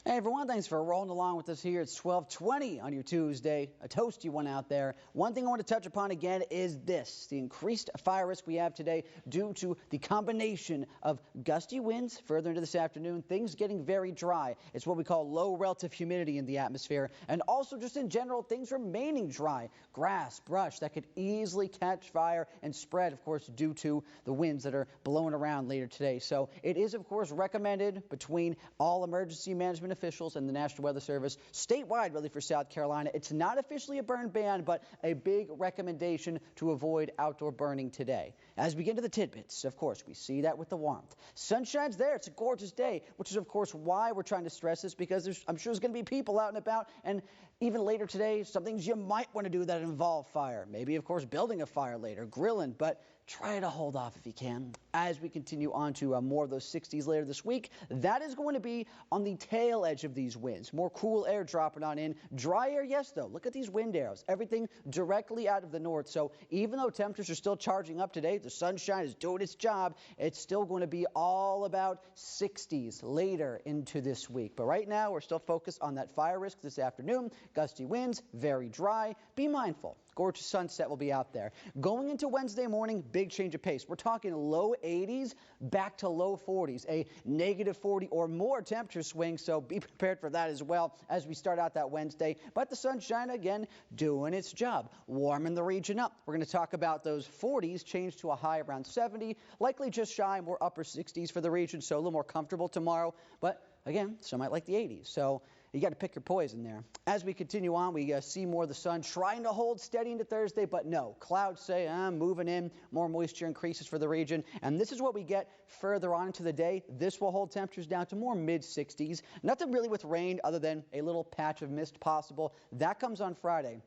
Hey everyone, thanks for rolling along with us here. It's 12:20 on your Tuesday. A toasty one out there. One thing I want to touch upon again is this: the increased fire risk we have today due to the combination of gusty winds further into this afternoon, things getting very dry. It's what we call low relative humidity in the atmosphere, and also just in general, things remaining dry. Grass, brush that could easily catch fire and spread, of course, due to the winds that are blowing around later today. So it is, of course, recommended between all emergency management officials and the National Weather Service statewide, really, for South Carolina. It's not officially a burn ban, but a big recommendation to avoid outdoor burning today. As we get to the tidbits, of course, we see that with the warmth. Sunshine's there. It's a gorgeous day, which is, of course, why we're trying to stress this, because I'm sure there's going to be people out and about. And even later today, some things you might want to do that involve fire. Maybe, of course, building a fire later, grilling, but try to hold off if you can. As we continue on to more of those 60s later this week, that is going to be on the tail edge of these winds. More cool air dropping on in. Dry air, yes, though. Look at these wind arrows. Everything directly out of the north. So even though temperatures are still charging up today, the sunshine is doing its job, it's still going to be all about 60s later into this week. But right now, we're still focused on that fire risk this afternoon. Gusty winds, very dry. Be mindful. Gorgeous sunset will be out there. Going into Wednesday morning, big change of pace. We're talking low 80s back to low 40s, a negative 40 or more temperature swing, so be prepared for that as well as we start out that Wednesday. But the sunshine, again, doing its job, warming the region up. We're going to talk about those 40s change to a high around 70, likely just shy, more upper 60s for the region, so a little more comfortable tomorrow. But again, some might like the 80s, so you got to pick your poison there. As we continue on, we see more of the sun trying to hold steady into Thursday, but no. Clouds say, I'm moving in. More moisture increases for the region. And this is what we get further on into the day. This will hold temperatures down to more mid-60s. Nothing really with rain other than a little patch of mist possible. That comes on Friday.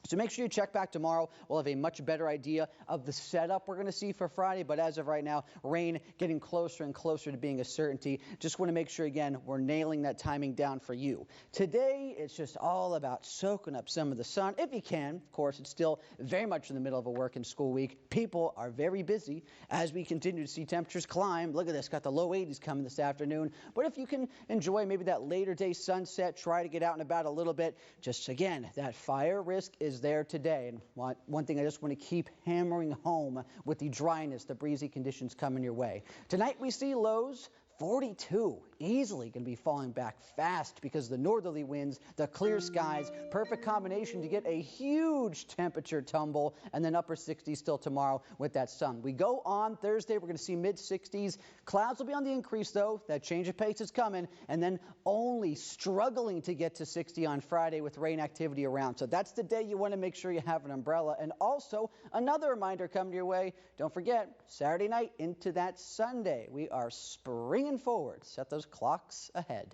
So make sure you check back tomorrow. We'll have a much better idea of the setup we're going to see for Friday. But as of right now, rain getting closer and closer to being a certainty. Just want to make sure, again, we're nailing that timing down for you. Today, it's just all about soaking up some of the sun, if you can. Of course, it's still very much in the middle of a work and school week. People are very busy as we continue to see temperatures climb. Look at this, got the low 80s coming this afternoon. But if you can enjoy maybe that later day sunset, try to get out and about a little bit. Just, again, that fire risk is there today. And one thing I just want to keep hammering home with the dryness, the breezy conditions coming your way. Tonight we see lows 42, easily going to be falling back fast because of the northerly winds, the clear skies, perfect combination to get a huge temperature tumble, and then upper 60s still tomorrow with that sun. We go on Thursday, we're going to see mid-60s. Clouds will be on the increase, though. That change of pace is coming, and then only struggling to get to 60 on Friday with rain activity around. So that's the day you want to make sure you have an umbrella. And also, another reminder coming your way, don't forget, Saturday night into that Sunday, we are springing forward. Set those clocks ahead.